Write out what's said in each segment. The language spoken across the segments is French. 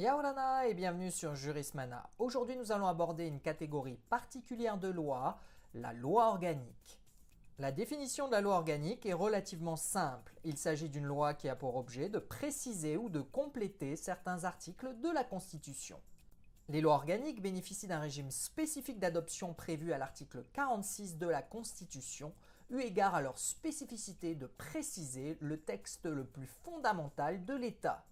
Yaorana et bienvenue sur Jurismana. Aujourd'hui, nous allons aborder une catégorie particulière de loi, la loi organique. La définition de la loi organique est relativement simple. Il s'agit d'une loi qui a pour objet de préciser ou de compléter certains articles de la Constitution. Les lois organiques bénéficient d'un régime spécifique d'adoption prévu à l'article 46 de la Constitution, eu égard à leur spécificité de préciser le texte le plus fondamental de l'État.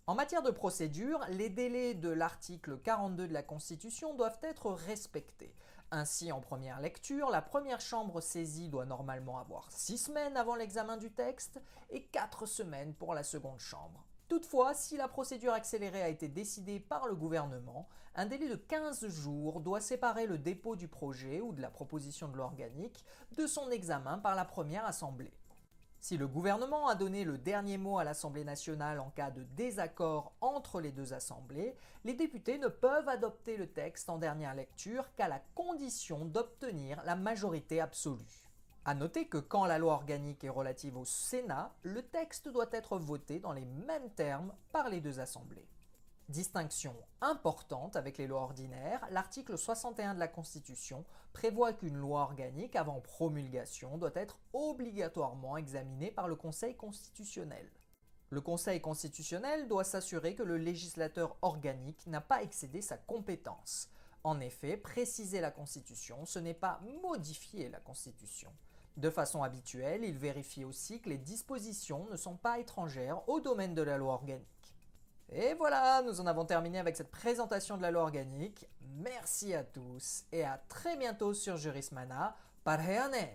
En matière de procédure, les délais de l'article 42 de la Constitution doivent être respectés. Ainsi, en première lecture, la première chambre saisie doit normalement avoir 6 semaines avant l'examen du texte et 4 semaines pour la seconde chambre. Toutefois, si la procédure accélérée a été décidée par le gouvernement, un délai de 15 jours doit séparer le dépôt du projet ou de la proposition de loi organique de son examen par la première assemblée. Si le gouvernement a donné le dernier mot à l'Assemblée nationale en cas de désaccord entre les deux assemblées, les députés ne peuvent adopter le texte en dernière lecture qu'à la condition d'obtenir la majorité absolue. A noter que quand la loi organique est relative au Sénat, le texte doit être voté dans les mêmes termes par les deux assemblées. Distinction importante avec les lois ordinaires, l'article 61 de la Constitution prévoit qu'une loi organique avant promulgation doit être obligatoirement examinée par le Conseil constitutionnel. Le Conseil constitutionnel doit s'assurer que le législateur organique n'a pas excédé sa compétence. En effet, préciser la Constitution, ce n'est pas modifier la Constitution. De façon habituelle, il vérifie aussi que les dispositions ne sont pas étrangères au domaine de la loi organique. Et voilà, nous en avons terminé avec cette présentation de la loi organique. Merci à tous et à très bientôt sur Jurismana. Parheane!